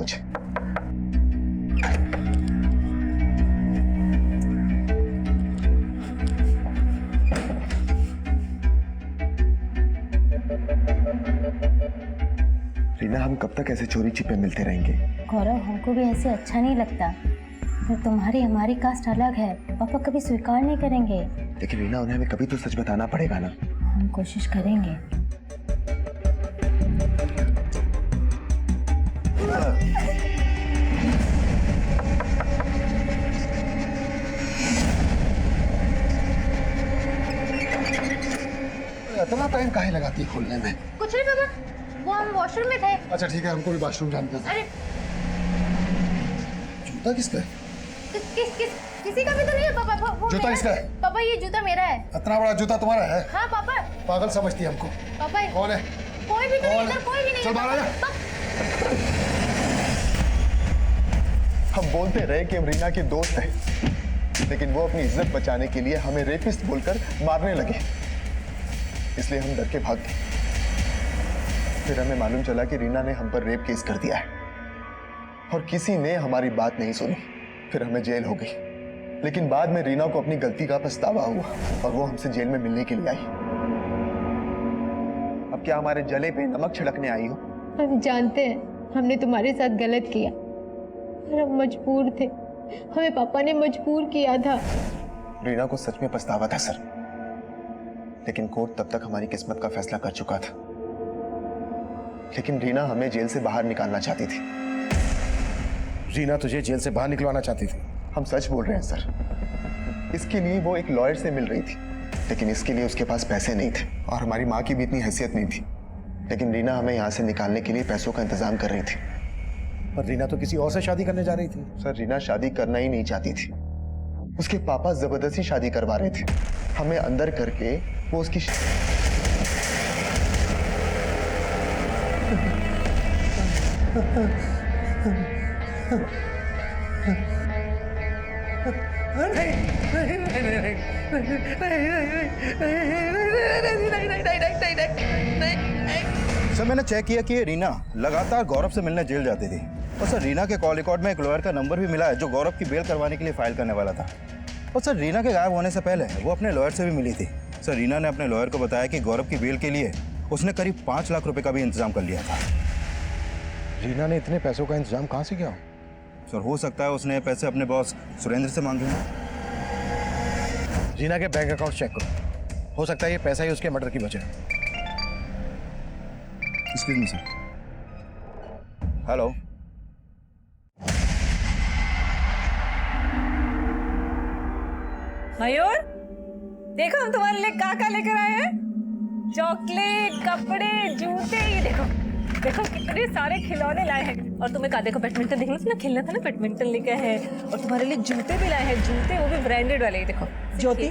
मुझे। रीना, हम कब तक ऐसे चोरी छिपे मिलते रहेंगे? गौरव, हमको भी ऐसे अच्छा नहीं लगता। पर तुम्हारी हमारी कास्ट अलग है, पापा कभी स्वीकार नहीं करेंगे। लेकिन रीना, उन्हें हमें कभी तो सच बताना पड़ेगा ना। हम कोशिश करेंगे। इतना टाइम काहे लगाती है खोलने में? कुछ नहीं पापा, वो हम वॉशरूम में थे। अच्छा ठीक है, हमको भी वॉशरूम जाना था। अरे जूता किसका है? किसी का भी तो नहीं है पापा। वो जूता मेरा किसका है? पापा, ये जूता मेरा है। इतना बड़ा जूता तुम्हारा है? हाँ पापा। पागल समझती है हमको। पापा कौन है? कोई भी तो नहीं, इधर कोई भी नहीं चल है। बाहर आ जा। हम बोलते रहे कि हम रीना के दोस्त हैं, लेकिन वो अपनी इज्जत बचाने के लिए हमें रेपिस्ट बोलकर मारने लगे। इसलिए हम डर के भाग गए। फिर हमें मालूम चला कि रीना ने हम पर रेप केस कर दिया है और किसी ने हमारी बात नहीं सुनी। फिर हमें जेल हो गई, लेकिन बाद में रीना को अपनी गलती का पछतावा हुआ और वो हमसे जेल में मिलने के लिए आई। अब क्या हमारे जले पे नमक छिड़कने आई हो? हम जानते हैं हमने तुम्हारे साथ गलत किया और हम मजबूर थे। हमें पापा ने मजबूर किया था। रीना को सच में पछतावा था सर, लेकिन कोर्ट तब तक हमारी किस्मत का फैसला कर चुका था। लेकिन रीना हमें जेल से बाहर निकालना चाहती थी। रीना तुझे जेल से बाहर निकलवाना चाहती थी? हम सच बोल रहे हैं सर। इसके लिए वो एक लॉयर से मिल रही थी, लेकिन इसके लिए उसके पास पैसे नहीं थे और हमारी माँ की भी इतनी हैसियत नहीं थी। लेकिन रीना हमें यहाँ से निकालने के लिए पैसों का इंतजाम कर रही थी। पर रीना तो किसी और से शादी करने जा रही थी। सर, रीना शादी करना ही नहीं चाहती थी। उसके पापा जबरदस्ती शादी करवा रहे थे। हमें अंदर करके वो उसकी सर, मैंने चेक किया कि ये रीना लगातार गौरव से मिलने जेल जाती थी। और सर, रीना के कॉल रिकॉर्ड में एक लॉयर का नंबर भी मिला है जो गौरव की बेल करवाने के लिए फाइल करने वाला था। और सर, रीना के गायब होने से पहले वो अपने लॉयर से भी मिली थी। सर, रीना ने अपने लॉयर को बताया कि गौरव की बेल के लिए उसने करीब 5 लाख रुपए का भी इंतजाम कर लिया था। रीना ने इतने पैसों का इंतजाम कहाँ से किया? सर, हो सकता है उसने पैसे अपने बॉस सुरेंद्र से मांगे हों। रीना के बैंक अकाउंट चेक करो, हो सकता है ये पैसा ही उसके मर्डर की वजह है। Excuse me sir. हेलो। मयूर, देखो हम तुम्हारे लिए क्या लेकर आए हैं। चॉकलेट, कपड़े, जूते, ये देखो देखो कितने सारे खिलौने लाए हैं। और तुम्हें कहा, देखो बैडमिंटन देखना था ना, खेलना था ना, बैडमिंटन लेके है। और तुम्हारे लिए जूते भी लाए हैं, जूते वो भी ब्रांडेड वाले। देखो ज्योति,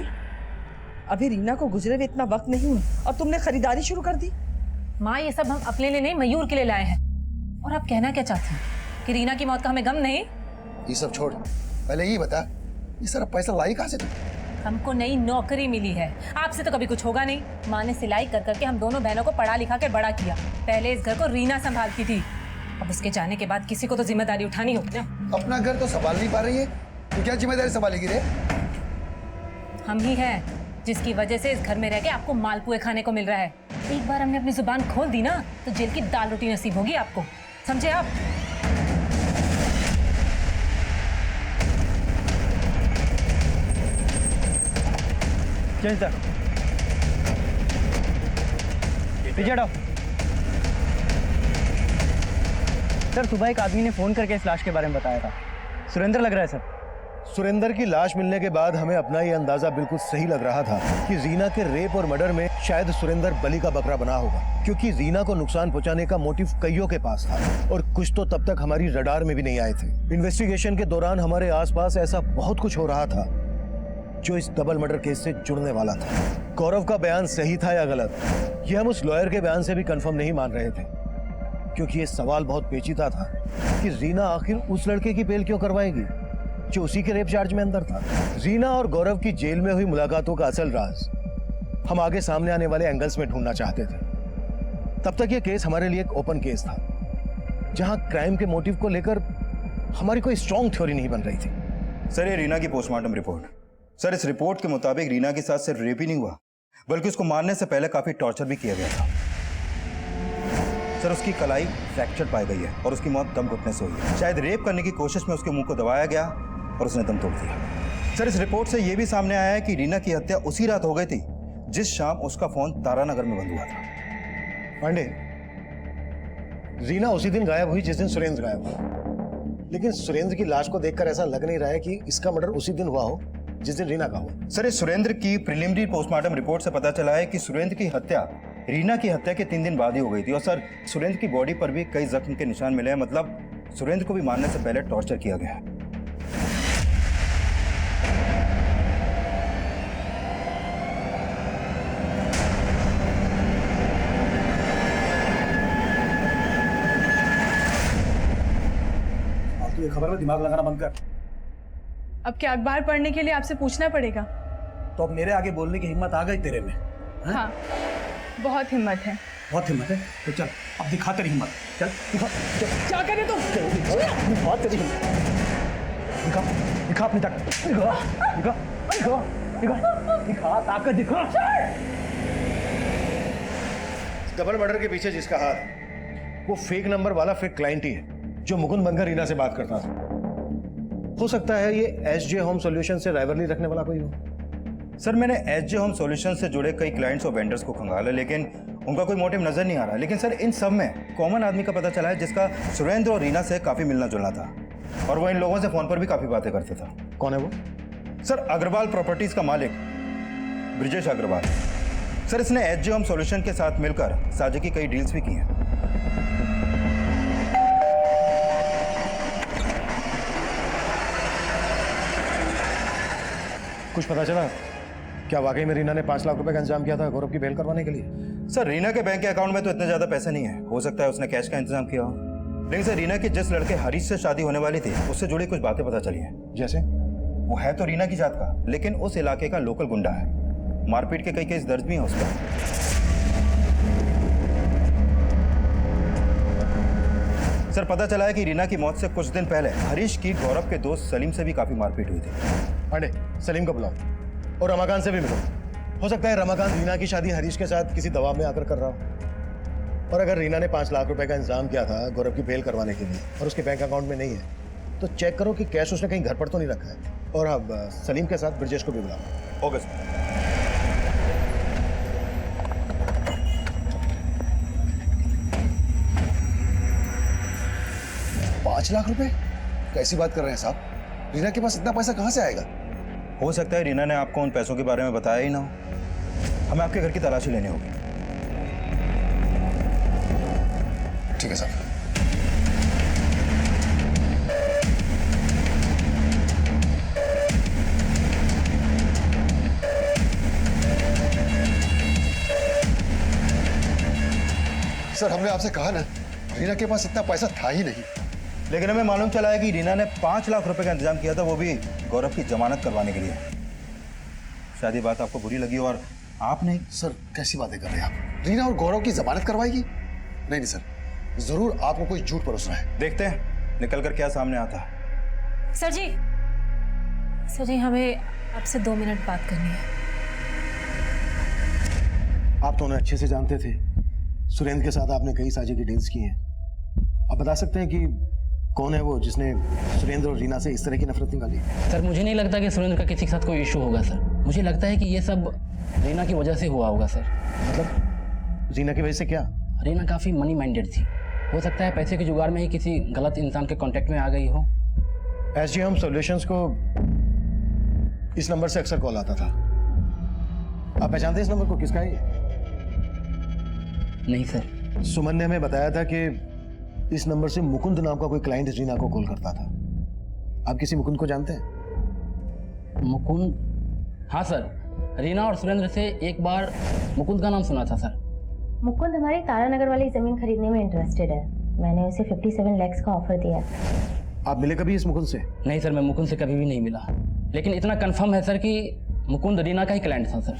अभी रीना को गुजरे हुए इतना वक्त नहीं हुआ और तुमने खरीदारी शुरू कर दी। माँ, ये सब हम अपने लिए नहीं, मयूर के लिए लाए हैं। और आप कहना क्या चाहती हैं कि रीना की मौत का हमें गम नहीं? ये सब छोड़, पहले ये बता, ये सारा पैसा लाई कहाँ से तू? हमको नई नौकरी मिली है, आपसे तो कभी कुछ होगा नहीं। माँ ने सिलाई कर करके हम दोनों बहनों को पढ़ा लिखा के बड़ा किया। पहले इस घर को रीना संभालती थी, अब उसके जाने के बाद किसी को तो जिम्मेदारी उठानी होगी ना। अपना घर तो संभाल नहीं पा रही है, तो क्या जिम्मेदारी संभालेगी रे? हम ही हैं जिसकी वजह से इस घर में रह के आपको मालपुए खाने को मिल रहा है। एक बार हमने अपनी जुबान खोल दी ना, तो जेल की दाल रोटी नसीब होगी आपको, समझे आप? चल सर, पीछे हटो। सर, सुबह एक आदमी ने फोन करके इस लाश के बारे में बताया था। सुरेंद्र लग रहा है सर। सुरेंद्र की लाश मिलने के बाद हमें अपना ये अंदाजा बिल्कुल सही लग रहा था कि रीना के रेप और मर्डर में शायद सुरेंद्र बलि का बकरा बना होगा, क्योंकि रीना को नुकसान पहुंचाने का मोटिव कईयों के पास था और कुछ तो तब तक हमारी रडार में भी नहीं आए थे। इन्वेस्टिगेशन के दौरान हमारे आसपास ऐसा बहुत कुछ हो रहा था जो इस डबल मर्डर केस से जुड़ने वाला था। गौरव का बयान सही था या गलत, ये हम उस लॉयर के बयान से भी कंफर्म नहीं मान रहे थे, क्योंकि ये सवाल बहुत पेचीदा था कि रीना आखिर उस लड़के की बेल क्यों करवाएगी जो उसी के रेप चार्ज में अंदर था। रीना और गौरव की जेल में हुई मुलाकातों का असल राज हम आगे सामने आने वाले एंगल्स में ढूंढना चाहते थे। तब तक ये केस हमारे लिए एक ओपन केस था। जहां क्राइम के मोटिव को लेकर हमारी कोई स्ट्रॉन्ग थ्योरी नहीं बन रही थी। सर ये रीना की पोस्टमार्टम रिपोर्ट। सर इस रिपोर्ट के मुताबिक रीना के साथ सिर्फ रेप ही नहीं हुआ बल्कि उसको मारने से पहले काफी टॉर्चर भी किया गया था। सर उसकी कलाई फ्रैक्चर पाई गई है और उसकी मौत दम घुटने से हुई है। शायद रेप करने की कोशिश में उसके मुंह को दबाया गया और उसने दम तोड़ दिया। सर इस रिपोर्ट से यह भी सामने आया है कि रीना की हत्या उसी रात हो गई थी जिस शाम उसका फोन तारानगर में बंद हुआ था। पांडे, रीना उसी दिन गायब हुई जिस दिन सुरेंद्र गायब हुआ, लेकिन सुरेंद्र की लाश को देखकर ऐसा लग नहीं रहा है कि इसका मर्डर उसी दिन हुआ हो जिस दिन रीना का हुआ। सर इस सुरेंद्र की प्रिलिमिनरी पोस्टमार्टम रिपोर्ट से पता चला है कि सुरेंद्र की हत्या रीना की हत्या के 3 दिन बाद ही हो गई थी। और सर सुरेंद्र की बॉडी पर भी कई जख्म के निशान मिले हैं, मतलब सुरेंद्र को भी मारने से पहले टॉर्चर किया गया है। ये खबर में दिमाग लगाना बंद कर। अब क्या अखबार पढ़ने के लिए आपसे पूछना पड़ेगा? तो अब मेरे आगे बोलने की हिम्मत आ गई तेरे में? हाँ, बहुत हिम्मत है। बहुत हिम्मत है तो चल अब दिखा तेरी हिम्मत। चल दिखा। क्या करे तुम? दिखा तेरी हिम्मत। दिखा दिखा अपनी ताकत। दिखा दिखा दिखा दिखा दिखा ताकत दिखा। डबल मर्डर के पीछे जिसका हाथ, वो फेक नंबर वाला फेक क्लाइंट ही है जो मुकुंद बनकर रीना से बात करता था। हो सकता है ये एसजे होम सॉल्यूशन से राइवलरी रखने वाला कोई हो। सर मैंने एसजे होम सॉल्यूशन से जुड़े कई क्लाइंट्स और वेंडर्स को खंगाला लेकिन उनका कोई मोटिव नजर नहीं आ रहा। लेकिन सर इन सब में कॉमन आदमी का पता चला है जिसका सुरेंद्र और रीना से काफी मिलना जुलना था और वो इन लोगों से फोन पर भी काफी बातें करता था। कौन है वो? सर अग्रवाल प्रॉपर्टीज का मालिक ब्रिजेश अग्रवाल। सर इसने एसजे होम सॉल्यूशन के साथ मिलकर साझे की कई डील्स भी की हैं। कुछ पता चला? क्या वाकई में रीना ने 5 लाख रुपए का इंतजाम किया था गौरव की बेल करवाने के लिए? सर रीना के बैंक के अकाउंट में तो इतने ज्यादा पैसे नहीं है, हो सकता है उसने कैश का इंतजाम किया हो। लेकिन सर रीना की जिस लड़के हरीश से शादी होने वाली थी उससे जुड़ी कुछ बातें पता चली हैं। जैसे? वो है तो रीना की जात का लेकिन उस इलाके का लोकल गुंडा है। मारपीट के कई केस दर्ज भी हैं उस पर। सर पता चला है कि रीना की मौत से कुछ दिन पहले हरीश की गौरव के दोस्त सलीम से भी काफी मारपीट हुई थी। पांडे, सलीम को बुलाओ और रमाकांत से भी मिलो। हो सकता है रमाकांत रीना की शादी हरीश के साथ किसी दबाव में आकर कर रहा हो। और अगर रीना ने 5 लाख रुपए का इंतजाम किया था गौरव की बेल करवाने के लिए और उसके बैंक अकाउंट में नहीं है तो चेक करो कि कैश उसने कहीं घर पर तो नहीं रखा है। और अब सलीम के साथ ब्रजेश को भी बुलाओ। Okay sir. 5 लाख रुपए? कैसी बात कर रहे हैं साहब? रीना के पास इतना पैसा कहां से आएगा? हो सकता है रीना ने आपको उन पैसों के बारे में बताया ही ना हो। हमें आपके घर की तलाशी लेनी होगी। ठीक है साहब। सर हमने आपसे कहा ना, रीना के पास इतना पैसा था ही नहीं। लेकिन हमें मालूम चला है कि रीना ने 5 लाख रुपए का इंतजाम किया था, वो भी गौरव की जमानत करवाने के लिए। शायद ये बात आपको बुरी लगी और आपने। सर कैसी बातें कर रहे हैं आप? रीना और गौरव की जमानत करवाएगी? नहीं सर, जरूर आपको कोई झूठ परोस रहा है। देखते हैं निकल कर क्या सामने आता है। सर जी हमें आपसे 2 मिनट बात करनी है। आप तो उन्हें अच्छे से जानते थे। सुरेंद्र के साथ आपने कई साझे की डील्स की हैं। आप बता सकते हैं कि कौन है वो जिसने सुरेंद्र और रीना से इस तरह की नफरत निकाली? सर मुझे नहीं लगता कि सुरेंद्र का किसी के साथ कोई इशू होगा सर। मुझे लगता है कि ये सब रीना की वजह से हुआ होगा सर। मतलब रीना की वजह से क्या? रीना काफ़ी मनी माइंडेड थी। हो सकता है पैसे के जुगाड़ में ही किसी गलत इंसान के कांटेक्ट में आ गई हो। एसजे होम सॉल्यूशंस को इस नंबर से अक्सर कॉल आता था। आप पहचानते हैं इस नंबर को? किसका है? नहीं सर। सुमन ने हमें बताया था कि इस नंबर से मुकुंद नाम का कोई क्लाइंट रीना को कॉल करता था। आप किसी मुकुंद को जानते हैं? मुकुंद? हाँ सर, रीना और सुरेंद्र से एक बार मुकुंद का नाम सुना था सर। मुकुंद हमारी तारानगर वाली जमीन खरीदने में इंटरेस्टेड है। मैंने उसे 57 लाख का ऑफर दिया। आप मिले कभी इस मुकुंद से? नहीं सर, मैं मुकुंद से कभी भी नहीं मिला। लेकिन इतना कंफर्म है सर कि मुकुंद रीना का ही क्लाइंट था सर।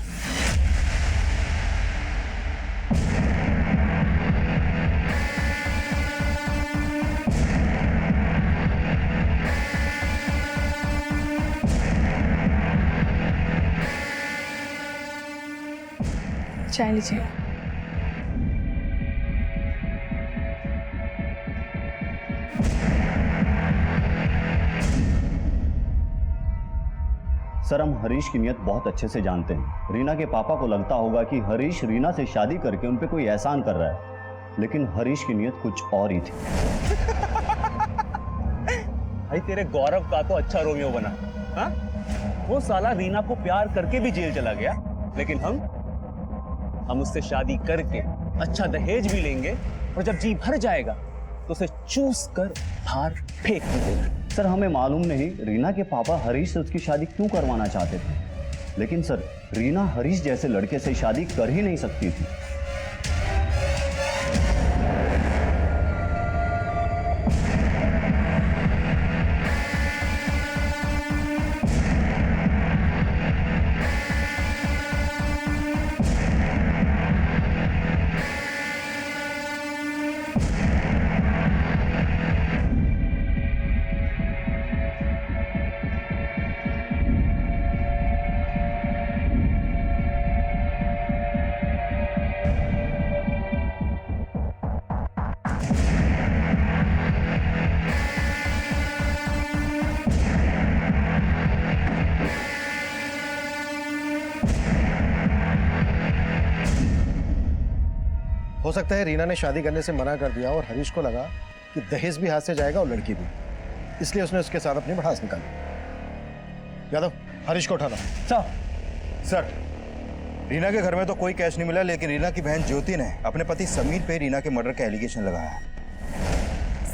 चाय लीजिए। सर, हम हरीश की नियत बहुत अच्छे से जानते हैं। रीना के पापा को लगता होगा कि हरीश रीना से शादी करके उन पे कोई एहसान कर रहा है, लेकिन हरीश की नियत कुछ और ही थी। भाई तेरे गौरव का तो अच्छा रोमियो बना, हाँ? वो साला रीना को प्यार करके भी जेल चला गया, लेकिन हम उससे शादी करके अच्छा दहेज भी लेंगे और जब जी भर जाएगा तो उसे चूस कर बाहर फेंक देंगे। सर, हमें मालूम नहीं रीना के पापा हरीश से उसकी शादी क्यों करवाना चाहते थे, लेकिन सर रीना हरीश जैसे लड़के से शादी कर ही नहीं सकती थी। हो सकता है रीना ने शादी करने से मना कर दिया और हरीश को लगा कि दहेज भी हाथ से जाएगा और लड़की भी, इसलिए उसने उसके साथ अपनी भड़ास निकाली। यादव, हरीश को उठाना। सर, रीना के घर में तो कोई कैश नहीं मिला, लेकिन रीना की बहन ज्योति ने अपने पति समीर पे रीना के मर्डर का एलिगेशन लगाया है।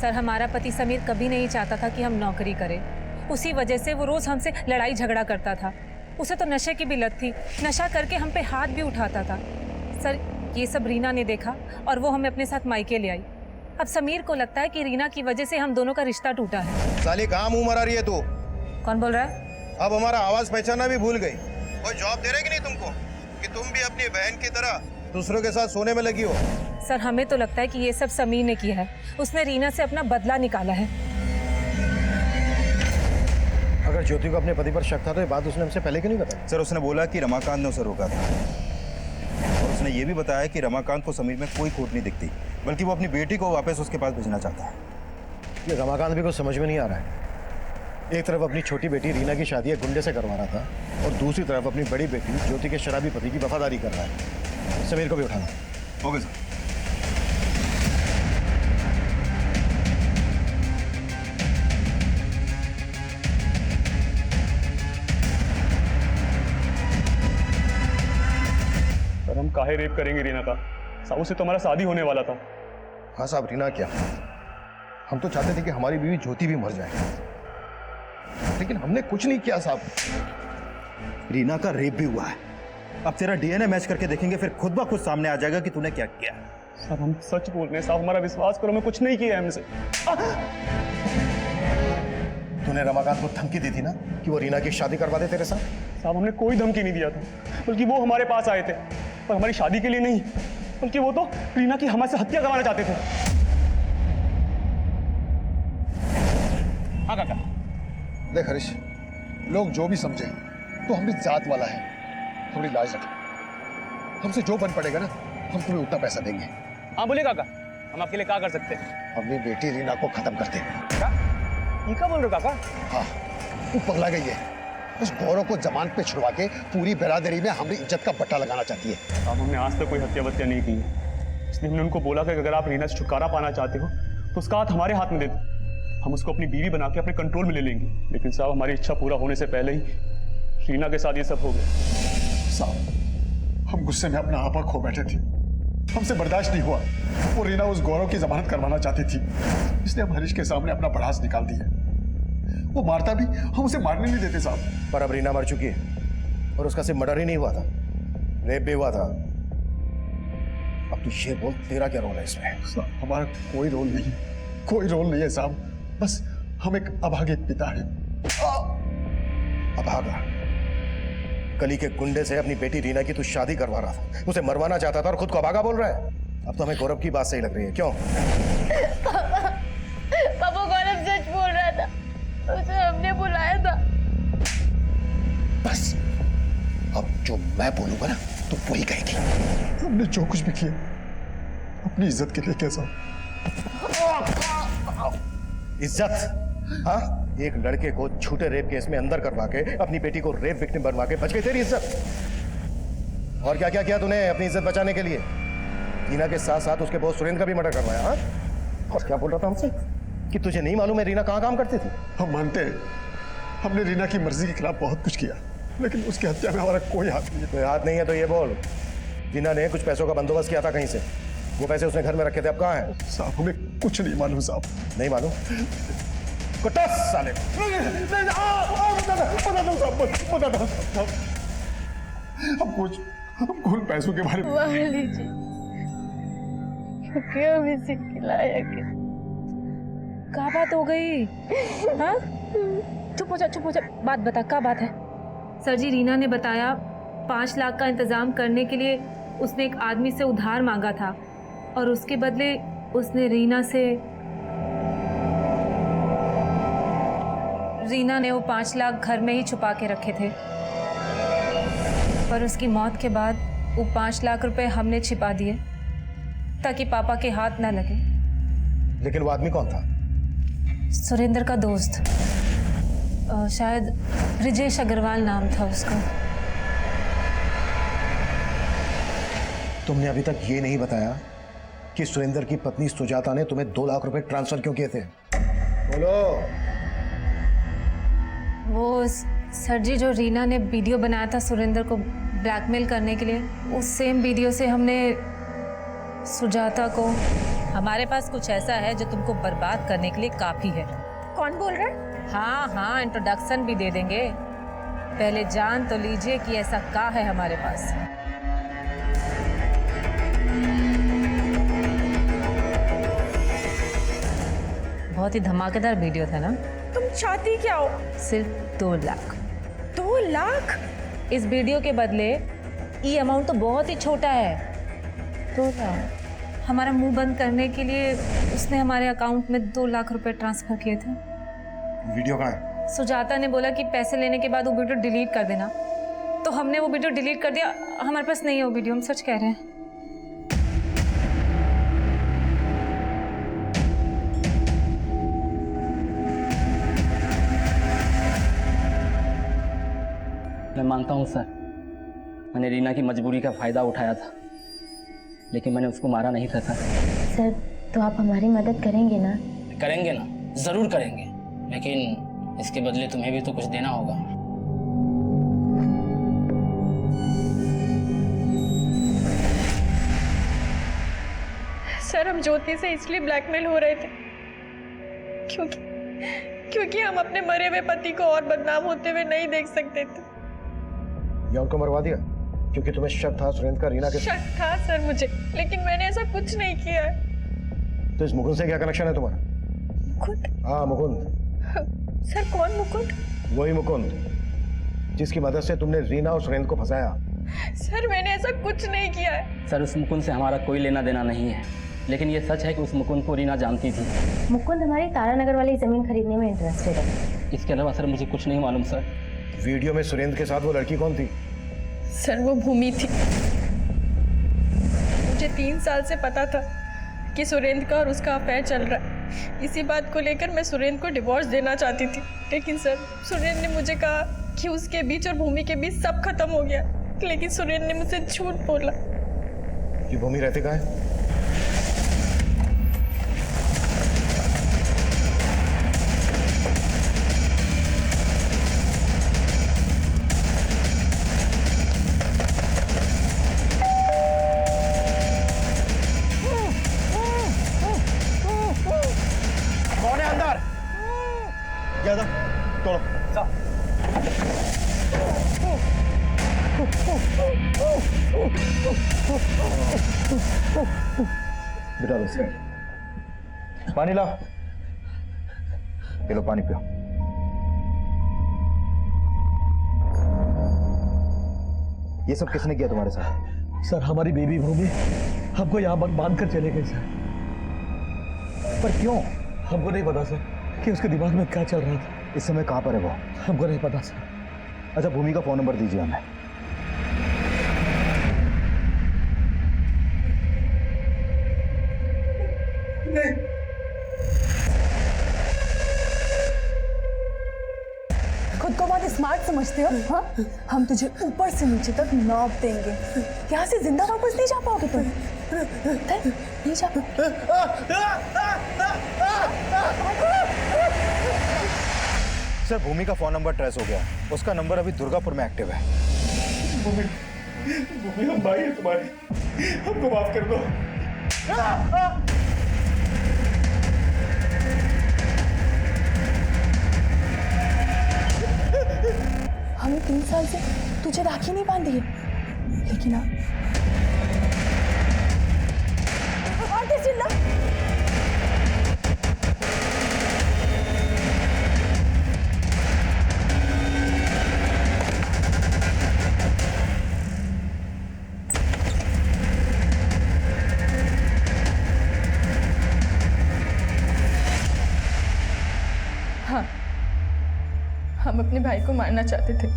सर, हमारा पति समीर कभी नहीं चाहता था कि हम नौकरी करें। उसी वजह से वो रोज हमसे लड़ाई झगड़ा करता था। उसे तो नशे की भी लत थी, नशा करके हम पे हाथ भी उठाता था। सर, ये सब रीना ने देखा और वो हमें अपने साथ मायके ले आई। अब समीर को लगता है कि रीना की वजह से हम दोनों का रिश्ता टूटा है। साली कहाँ मुंह मरा रही है तू? कौन बोल रहा है? अब हमारा आवाज पहचाना भी भूल गई। कोई जॉब दे रहे कि नहीं तुमको कि तुम भी अपनी बहन की तरह दूसरों के साथ सोने में लगी हो? सर, हमें तो लगता है कि ये सब समीर ने किया है। उसने रीना से अपना बदला निकाला है। अगर ज्योति को अपने पति पर शक था तो ये बात उसने हमसे पहले क्यों नहीं बताई? सर, उसने बोला कि रमाकांत ने उसे रोका था और उसने ये भी बताया कि रमाकांत को समीर में कोई खोट नहीं दिखती, बल्कि वो अपनी बेटी को वापस उसके पास भेजना चाहता है। ये रमाकांत भी कुछ समझ में नहीं आ रहा है। एक तरफ अपनी छोटी बेटी रीना की शादी एक गुंडे से करवा रहा था और दूसरी तरफ अपनी बड़ी बेटी ज्योति के शराबी पति की वफादारी कर रहा है। समीर को भी उठाना। Okay sir. सर, हम काहे रेप करेंगे रीना का? साहू से तो हमारा शादी होने वाला था। हाँ साहब, रीना क्या, हम तो चाहते थे कि हमारी बीवी ज्योति भी मर जाए, लेकिन हमने कुछ नहीं किया साहब। रीना का रेप भी हुआ है। अब तेरा डीएनए मैच करके देखेंगे, फिर खुद ब खुद सामने आ जाएगा कि तूने क्या किया। साहब, हम सच बोल रहे हैं साहब, हमारा विश्वास करो, मैं कुछ नहीं किया है हमसे। तूने रमाकांत को धमकी दी थी ना कि वो रीना की शादी करवा दे तेरे साथ? साहब, हमने कोई धमकी नहीं दिया था, बल्कि वो हमारे पास आए थे, पर हमारी शादी के लिए नहीं, बल्कि वो तो रीना की हमारे से हत्या करवाना चाहते थे। हाँ काका। देख हरीश, लोग जो भी समझे तो हम भी जात वाला है, थोड़ी लाज रख। हमसे जो बन पड़ेगा ना, हम तुम्हें उतना पैसा देंगे। हाँ बोलिए काका, हम आपके लिए क्या कर सकते हैं? अपनी बेटी रीना को खत्म कर दे। क्या? ये क्या बोल रहे हो काका? हाँ, तू पगला गई है। उस गौरव को जमानत पे छुड़वा के पूरी बिरादरी में हमारी इज्जत का बट्टा लगाना चाहती है। अब हमने आज तक कोई हत्या वत्या नहीं की, इसलिए हमने उनको बोला कि अगर आप रीना से छुटकारा पाना चाहते हो तो उसका हाथ हमारे हाथ में दे दो, हम उसको अपनी बीवी बना के अपने कंट्रोल में ले लेंगे। लेकिन साहब, हमारी इच्छा पूरा होने से पहले ही रीना के साथ ये सब हो गया। साहब, हम गुस्से में अपना आपा खो बैठे थे, हमसे बर्दाश्त नहीं हुआ। वो रीना उस गौरव की जमानत करवाना चाहती थी, इसलिए हम हरीश के सामने अपना भड़ास निकाल दिया। वो मारता भी, हम उसे मारने नहीं देते साहब। पर अब रीना मर चुकी है और उसका सिर्फ मर्डर ही नहीं हुआ था, रेप भी हुआ था। अब तू ये बोल, तेरा क्या रोल है इसमें? साहब, हमारा कोई रोल नहीं, कोई रोल नहीं है साहब। बस हम एक अभागे पिता है। अभागा? गली के गुंडे से अपनी बेटी रीना की तू शादी करवा रहा था, उसे मरवाना चाहता था और खुद को अभागा बोल रहा है। अब तो हमें गौरव की बात सही लग रही है, क्यों? पापा, गौरव सच बोल रहा था, उसे हमने बुलाया था। बस अब जो मैं बोलूंगा ना, तो वही कहेगी। हमने जो कुछ भी किया अपनी इज्जत के लिए कैसा? इज्जत? हाँ, एक लड़के को झूठे रेप केस में अंदर करवा के अपनी बेटी को रेप विक्टिम बनवा के बच गई तेरी इज्जत। और क्या क्या किया तूने अपनी इज्जत बचाने के लिए? रीना के साथ साथ उसके बॉस सुरेंद्र का भी मर्डर करवाया। हाँ, और क्या बोल रहा था हमसे कि तुझे नहीं मालूम है रीना कहाँ काम करती थी? हम मानते हैं हमने रीना की मर्जी के खिलाफ बहुत कुछ किया, लेकिन उसकी हत्या में हमारा कोई हाथ नहीं है। कोई हाथ नहीं है तो ये बोल, रीना ने कुछ पैसों का बंदोबस्त किया था कहीं से, वो पैसे उसने घर में रखे थे, अब कहाँ है? साहब हमें कुछ नहीं मालूम साहब। नहीं मालूम? कुत्ता साले हमको उन पैसों के बारे में क्यों इसे खिलाया क्या? क्या बात हो गई? हाँ? चुप हो जा, बात बता, क्या बात है? सर जी, रीना ने बताया 5 लाख का इंतजाम करने के लिए उसने एक आदमी से उधार मांगा था और उसके बदले उसने रीना ने वो 5 लाख घर में ही छुपा के रखे थे, पर उसकी मौत के बाद वो 5 लाख रुपए हमने छिपा दिए ताकि पापा के हाथ ना लगे। लेकिन वो आदमी कौन था? सुरेंद्र का दोस्त, शायद ब्रिजेश अग्रवाल नाम था उसका। तुमने अभी तक ये नहीं बताया कि सुरेंद्र की पत्नी सुजाता ने तुम्हें 2 लाख रुपए ट्रांसफर क्यों किए थे? बोलो। वो सर जी, जो रीना ने वीडियो बनाया था सुरेंद्र को ब्लैकमेल करने के लिए, उस सेम वीडियो से हमने सुजाता को। हमारे पास कुछ ऐसा है जो तुमको बर्बाद करने के लिए काफी है। कौन बोल रहा है? हाँ, इंट्रोडक्शन भी दे देंगे, पहले जान तो लीजिए कि ऐसा क्या है हमारे पास। बहुत ही धमाकेदार वीडियो था ना? तुम चाहती क्या हो? सिर्फ 2 लाख। 2 लाख? इस वीडियो के बदले ये अमाउंट तो बहुत ही छोटा है। 2 लाख। हमारा मुंह बंद करने के लिए उसने हमारे अकाउंट में 2 लाख रुपए ट्रांसफर किए थे। वीडियो कहाँ है? सुजाता ने बोला कि पैसे लेने के बाद वो वीडियो डिलीट कर देना, तो हमने वो वीडियो डिलीट कर दिया। हमारे पास नहीं है वो वीडियो, हम सच कह रहे हैं। मैं मानता हूँ सर, मैंने रीना की मजबूरी का फ़ायदा उठाया था, लेकिन मैंने उसको मारा नहीं था सर। सर, तो आप हमारी मदद करेंगे ना? करेंगे ना, ज़रूर करेंगे, लेकिन इसके बदले तुम्हें भी तो कुछ देना होगा। सर, हम ज्योति से इसलिए ब्लैकमेल हो रहे थे क्योंकि हम अपने मरे हुए पति को और बदनाम होते हुए नहीं देख सकते थे। या उनको मरवा दिया क्योंकि तुम्हें शक था सुरेंद्र का रीना के? शक था सर मुझे, लेकिन मैंने ऐसा कुछ नहीं किया है। तो इस मुकुंद से क्या कनेक्शन है तुम्हारा? मुकुंद? हाँ, मुकुंद। सर, कौन मुकुंद? वही मुकुंद जिसकी मदद से तुमने रीना और सुरेंद्र को फंसाया। सर, मैंने ऐसा कुछ नहीं किया है। सर, उस मुकुंद से हमारा कोई लेना देना नहीं है, लेकिन ये सच है कि उस मुकुंद को रीना जानती थी। मुकुंद हमारी तारानगर वाली जमीन खरीदने में इंटरेस्टेड है। इसके अलावा सर मुझे कुछ नहीं मालूम सर। वीडियो में सुरेंद्र के साथ वो लड़की कौन थी? सर, वो भूमि थी। मुझे 3 साल से पता था कि सुरेंद्र का और उसका अफेयर चल रहा है। इसी बात को लेकर मैं सुरेंद्र को डिवोर्स देना चाहती थी, लेकिन सर, सुरेंद्र ने मुझे कहा कि उसके बीच और भूमि के बीच सब खत्म हो गया, लेकिन सुरेंद्र ने मुझसे झूठ बोला। ये भूमि रहते कहाँ है? बिठा दो, पानी ला। ये लो पानी पियो। ये सब किसने किया तुम्हारे साथ? सर, हमारी बेबी भूमि हमको यहाँ बांध कर चले गए सर। पर क्यों? हमको नहीं पता सर कि उसके दिमाग में क्या चल रहा था। इस समय कहाँ पर है वो? हमको नहीं पता सर। अच्छा, भूमि का फोन नंबर दीजिए हमें। बहुत स्मार्ट समझते हो। हाँ, हम तुझे ऊपर से नीचे तक नौब देंगे। यहाँ से जिंदा वापस नहीं जा पाओगे तुम। नहीं जा सर भूमि का फोन नंबर ट्रेस हो गया। उसका नंबर अभी दुर्गापुर में एक्टिव है। भूमि हम भाई है तुम्हारे, हमको माफ कर दो। हमने 3 साल से तुझे राखी नहीं बांधी है, लेकिन अब और तेज चिल्ला। हाँ, हम अपने भाई को मारना चाहते थे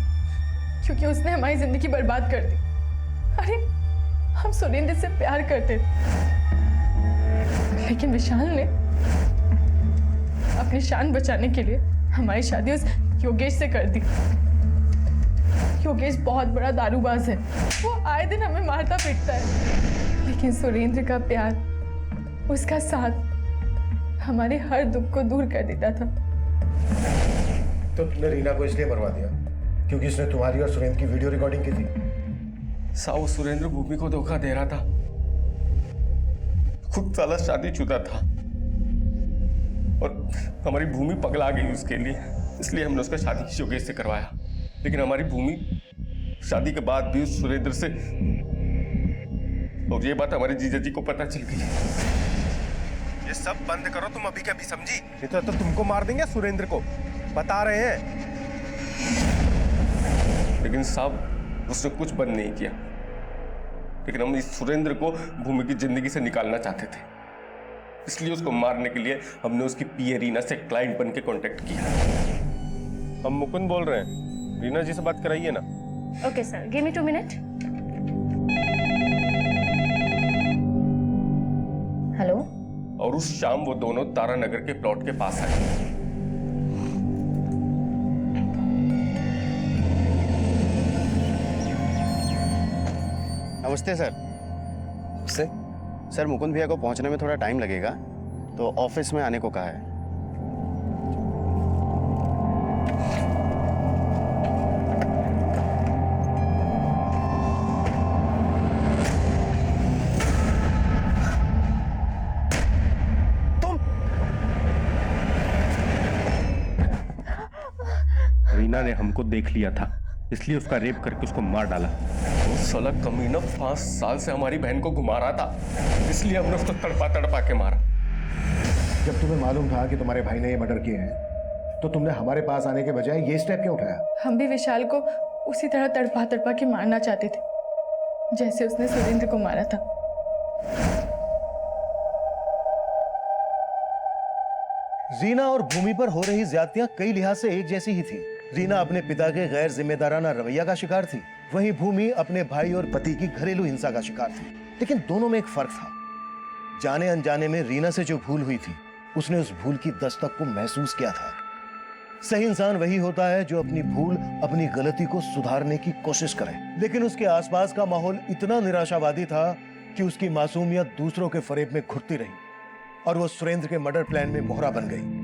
क्योंकि उसने हमारी जिंदगी बर्बाद कर दी। अरे हम सुरेंद्र से प्यार करते थे, लेकिन विशाल ने अपनी शान बचाने के लिए हमारी शादी उस योगेश से कर दी। योगेश बहुत बड़ा दारूबाज है, वो आए दिन हमें मारता पीटता है, लेकिन सुरेंद्र का प्यार, उसका साथ हमारे हर दुख को दूर कर देता था। तो तुमने रीना को इसलिए मरवा दिया क्योंकि उसने तुम्हारी और सुरेंद्र की वीडियो रिकॉर्डिंग की थी। साहु सुरेंद्र भूमि को धोखा दे रहा था, खुद साला शादीशुदा था और हमारी भूमि पगला गई उसके लिए, इसलिए हमने उसका शादी योगेश से करवाया। लेकिन हमारी भूमि शादी के बाद भी उस सुरेंद्र से, और ये बात हमारे जीजा जी को पता चल गई। ये सब बंद करो तुम अभी के अभी, समझी? नहीं तो तुमको मार देंगे सुरेंद्र को, बता रहे हैं। लेकिन साहब उसने कुछ बंद नहीं किया, लेकिन हम इस सुरेंद्र को भूमि की जिंदगी से निकालना चाहते थे, इसलिए उसको मारने के लिए हमने उसकी पीए रीना से क्लाइंट बन के कॉन्टेक्ट किया। हम मुकुंद बोल रहे हैं, रीना जी से बात कराइए ना। Okay sir, give me 2 minute. Hello. और उस शाम वो दोनों तारानगर के प्लॉट के पास आए। नमस्ते सर। सर मुकुंद भैया को पहुंचने में थोड़ा टाइम लगेगा, तो ऑफिस में आने को कहा है। रीना ने हमको देख लिया था, इसलिए उसका रेप करके उसको मार डाला। वो साला कमीना 5 साल से हमारी बहन को घुमा रहा था, इसलिए हमने उसको तड़पा तड़पा के मारा। जब तुम्हें मालूम था कि तुम्हारे भाई ने ये मर्डर किया है, तो तुमने हमारे पास आने के बजाय ये स्टेप क्यों उठाया? हम भी विशाल को उसी तरह तड़पा तड़पा के मारना चाहते थे, जैसे उसने सुरेंद्र को मारा था। रीना और भूमि पर हो रही ज्यादतियां कई लिहाज से एक जैसी ही थी। रीना अपने पिता के गैर जिम्मेदाराना रवैया का शिकार थी, वहीं भूमि अपने भाई और पति की घरेलू हिंसा का शिकार थी। लेकिन दोनों में एक फर्क था। जाने अनजाने में रीना से जो भूल हुई थी, उसने उस भूल की दस्तक को महसूस किया था। सही इंसान वही होता है जो अपनी भूल, अपनी गलती को सुधारने की कोशिश करे। लेकिन उसके आसपास का माहौल इतना निराशावादी था कि उसकी मासूमियत दूसरों के फरेब में घुटती रही और वो सुरेंद्र के मर्डर प्लान में मोहरा बन गई।